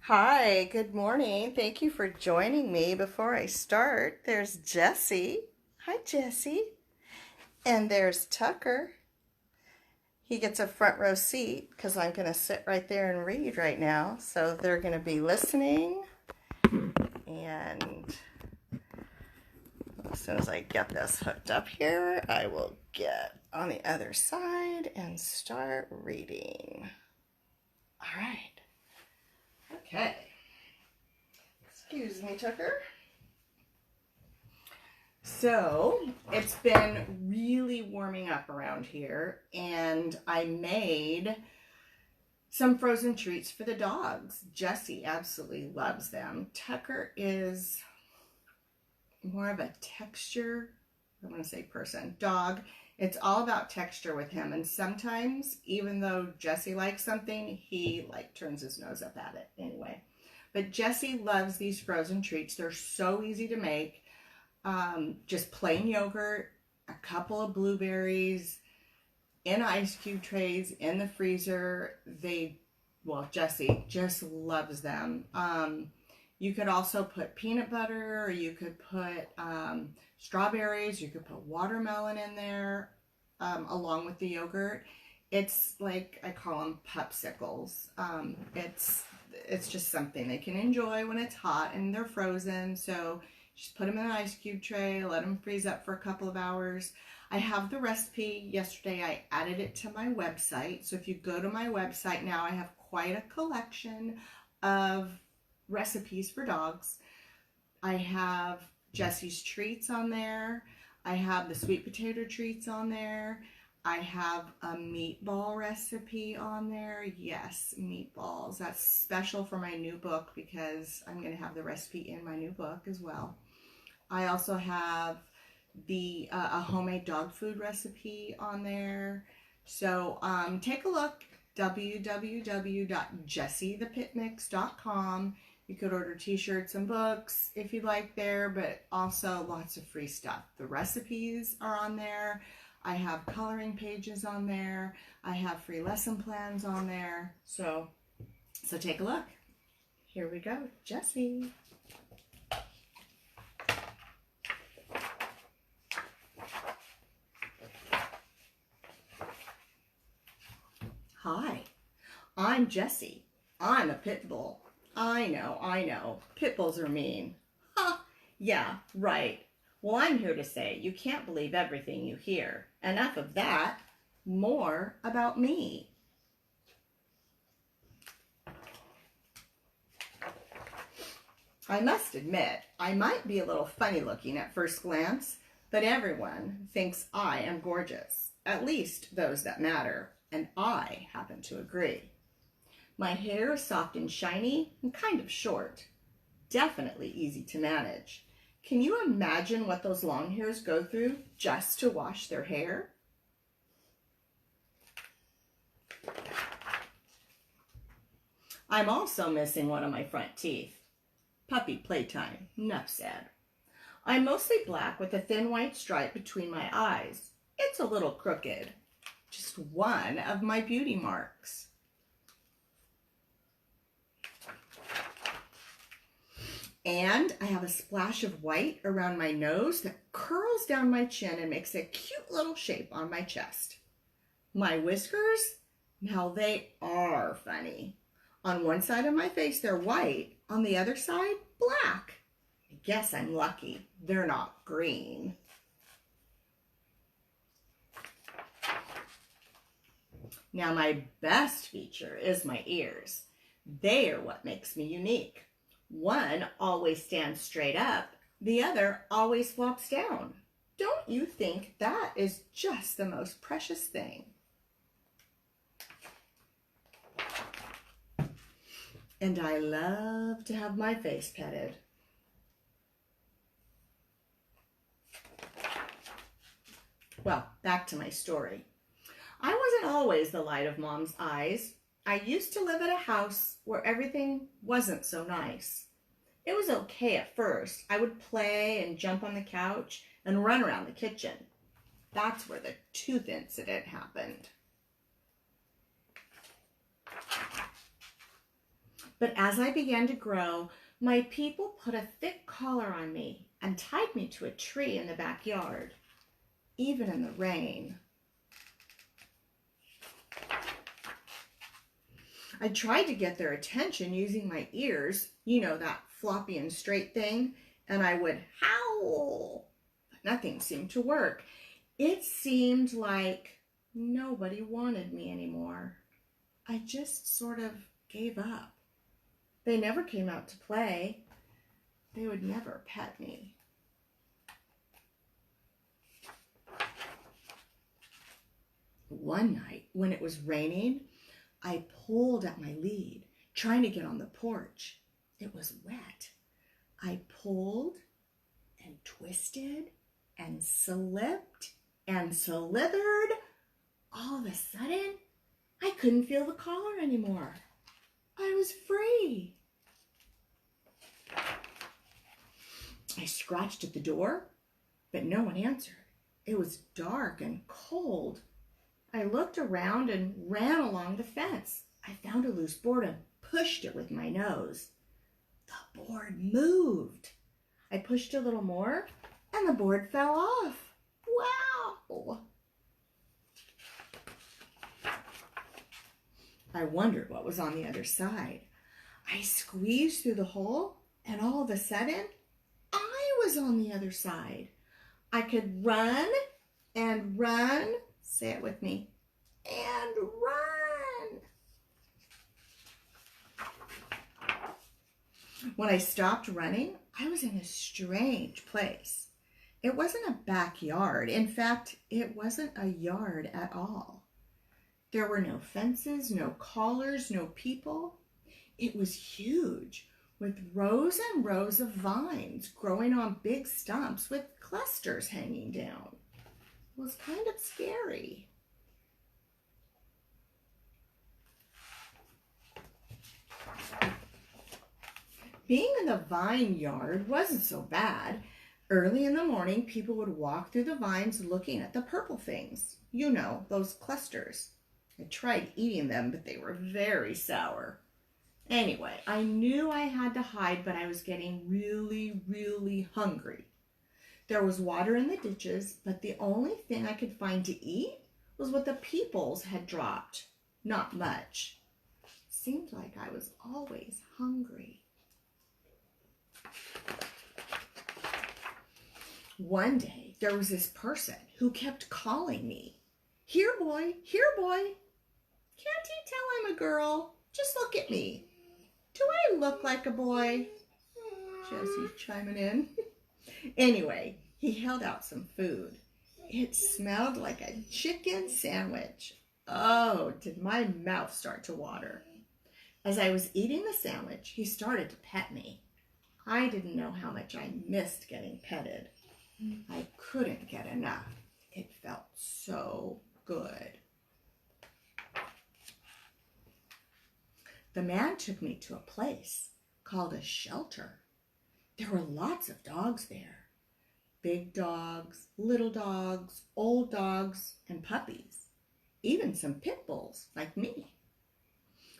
Hi, good morning. Thank you for joining me. Before I start, there's Jessie. Hi, Jessie. And there's Tucker. He gets a front row seat because I'm going to sit right there and read right now. So they're going to be listening. And as soon as I get this hooked up here, I will get on the other side and start reading. All right. Okay. Excuse me, Tucker. So it's been really warming up around here, and I made some frozen treats for the dogs. Jessie absolutely loves them. Tucker is more of a texture, I want to say person, dog. It's all about texture with him, and sometimes even though Jessie likes something, he turns his nose up at it anyway. But Jessie loves these frozen treats. They're so easy to make. Just plain yogurt, a couple of blueberries in ice cube trays in the freezer. Jessie just loves them. You could also put peanut butter, or you could put strawberries, you could put watermelon in there along with the yogurt. It's like, I call them pupsicles. It's just something they can enjoy when it's hot and they're frozen. So just put them in an ice cube tray, let them freeze up for a couple of hours. I have the recipe. Yesterday I added it to my website. So if you go to my website now, I have quite a collection of recipes for dogs. I have Jessie's treats on there. I have the sweet potato treats on there. I have a meatball recipe on there. Yes, meatballs. That's special for my new book because I'm going to have the recipe in my new book as well. I also have a homemade dog food recipe on there. So take a look, www.jessiethepitmix.com. You could order t-shirts and books if you'd like there, but also lots of free stuff. The recipes are on there. I have coloring pages on there. I have free lesson plans on there. So take a look. Here we go, Jessie. Hi, I'm Jessie. I'm a pit bull. I know. Pit bulls are mean. Ha! Yeah, right. Well, I'm here to say you can't believe everything you hear. Enough of that. More about me. I must admit, I might be a little funny looking at first glance, but everyone thinks I am gorgeous. At least those that matter, and I happen to agree. My hair is soft and shiny and kind of short. Definitely easy to manage. Can you imagine what those long hairs go through just to wash their hair? I'm also missing one of my front teeth. Puppy playtime, enough said. I'm mostly black with a thin white stripe between my eyes. It's a little crooked. Just one of my beauty marks. And I have a splash of white around my nose that curls down my chin and makes a cute little shape on my chest. My whiskers, now they are funny. On one side of my face, they're white. On the other side, black. I guess I'm lucky. They're not green. Now, my best feature is my ears. They are what makes me unique. One always stands straight up. The other always flops down. Don't you think that is just the most precious thing? And I love to have my face petted. Well, back to my story. I wasn't always the light of Mom's eyes. I used to live at a house where everything wasn't so nice. It was okay at first. I would play and jump on the couch and run around the kitchen. That's where the tooth incident happened. But as I began to grow, my people put a thick collar on me and tied me to a tree in the backyard, even in the rain. I tried to get their attention using my ears, you know, that floppy and straight thing, and I would howl, but nothing seemed to work. It seemed like nobody wanted me anymore. I just sort of gave up. They never came out to play. They would never pet me. One night, when it was raining, I pulled at my lead, trying to get on the porch. It was wet. I pulled and twisted and slipped and slithered. All of a sudden, I couldn't feel the collar anymore. I was free. I scratched at the door, but no one answered. It was dark and cold. I looked around and ran along the fence. I found a loose board and pushed it with my nose. The board moved. I pushed a little more and the board fell off. Wow! I wondered what was on the other side. I squeezed through the hole and all of a sudden, I was on the other side. I could run and run. Say it with me. And run. When I stopped running, I was in a strange place. It wasn't a backyard. In fact, it wasn't a yard at all. There were no fences, no collars, no people. It was huge, with rows and rows of vines growing on big stumps with clusters hanging down. It was kind of scary. Being in the vine yard wasn't so bad. Early in the morning, people would walk through the vines looking at the purple things. You know, those clusters. I tried eating them, but they were very sour. Anyway, I knew I had to hide, but I was getting really, really hungry. There was water in the ditches, but the only thing I could find to eat was what the peoples had dropped. Not much. Seemed like I was always hungry. One day, there was this person who kept calling me. Here, boy, here, boy. Can't you tell I'm a girl? Just look at me. Do I look like a boy? Jessie chiming in. Anyway, he held out some food. It smelled like a chicken sandwich. Oh, did my mouth start to water. As I was eating the sandwich, he started to pet me. I didn't know how much I missed getting petted. I couldn't get enough. It felt so good. The man took me to a place called a shelter. There were lots of dogs there. Big dogs, little dogs, old dogs, and puppies. Even some pit bulls like me.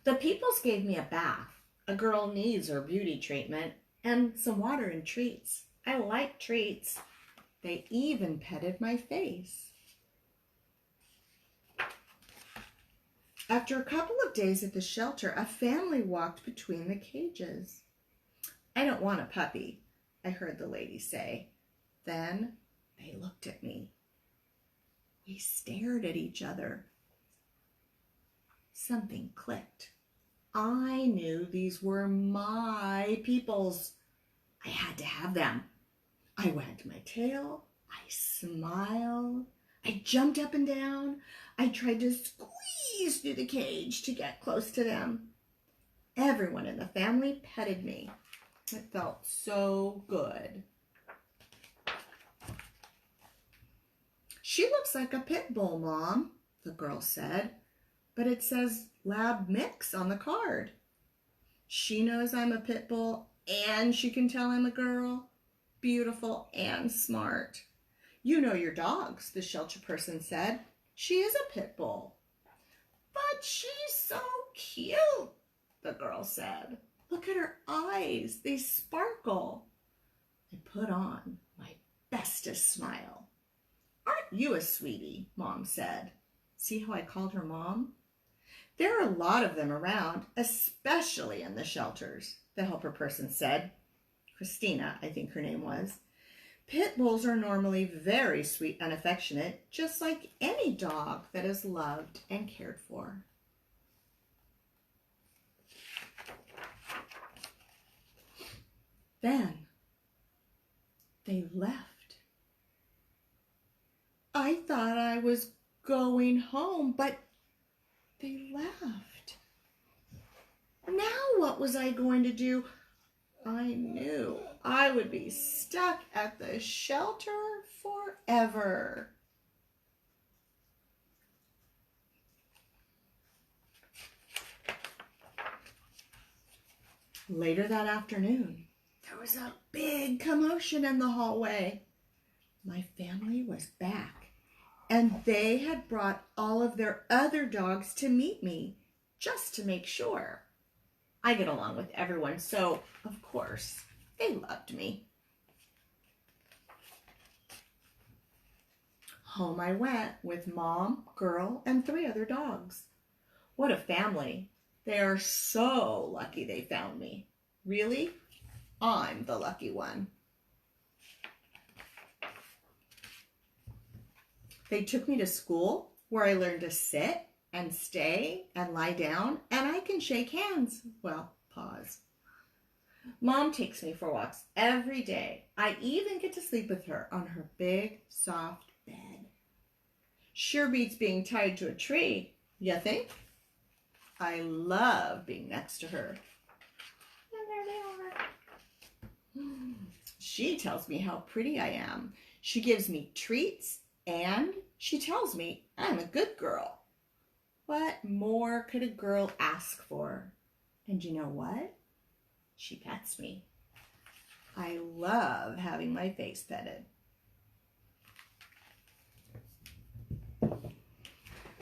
The peoples gave me a bath. A girl needs her beauty treatment and some water and treats. I like treats. They even petted my face. After a couple of days at the shelter, a family walked between the cages. I don't want a puppy, I heard the lady say. Then they looked at me. We stared at each other. Something clicked. I knew these were my peoples. I had to have them. I wagged my tail. I smiled. I jumped up and down. I tried to squeeze through the cage to get close to them. Everyone in the family petted me. It felt so good. She looks like a pit bull, Mom, the girl said, but it says lab mix on the card. She knows I'm a pit bull and she can tell I'm a girl. Beautiful and smart. You know your dogs, the shelter person said. She is a pit bull. But she's so cute. the girl said. Look at her eyes. They sparkle. I put on my bestest smile. Aren't you a sweetie? Mom said. See how I called her Mom? There are a lot of them around, especially in the shelters, the helper person said. Christina, I think her name was. Pit bulls are normally very sweet and affectionate, just like any dog that is loved and cared for. Then they left. I thought I was going home, but they left. Now what was I going to do? I knew I would be stuck at the shelter forever. Later that afternoon, there was a big commotion in the hallway. My family was back, and they had brought all of their other dogs to meet me, just to make sure. I get along with everyone, so, of course, they loved me. Home I went with Mom, Girl, and 3 other dogs. What a family. They are so lucky they found me. Really? I'm the lucky one. They took me to school where I learned to sit and stay and lie down, and I can shake hands. Well, pause. Mom takes me for walks every day. I even get to sleep with her on her big, soft bed. Sure beats being tied to a tree, you think? I love being next to her. And there they are. She tells me how pretty I am. She gives me treats, and she tells me I'm a good girl. What more could a girl ask for? And you know what? She pets me. I love having my face petted.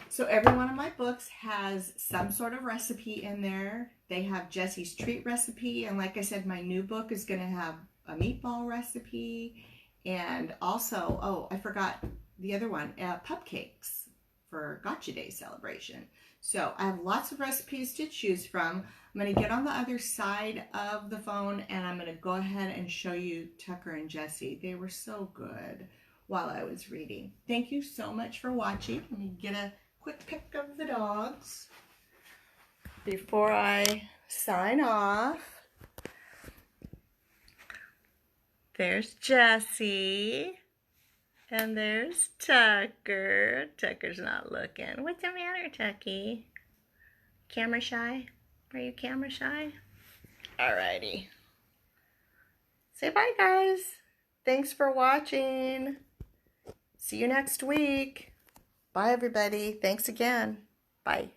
So every one of my books has some sort of recipe in there. They have Jessie's treat recipe, and like I said, my new book is going to have a meatball recipe, and also, oh, I forgot the other one, cupcakes for Gotcha Day celebration. So I have lots of recipes to choose from. I'm going to get on the other side of the phone, and I'm going to go ahead and show you Tucker and Jessie. They were so good while I was reading. Thank you so much for watching. Let me get a quick pic of the dogs before I sign off. There's Jessie. And there's Tucker. Tucker's not looking. What's the matter, Tucky? Camera shy? Are you camera shy? Alrighty. Say bye, guys. Thanks for watching. See you next week. Bye, everybody. Thanks again. Bye.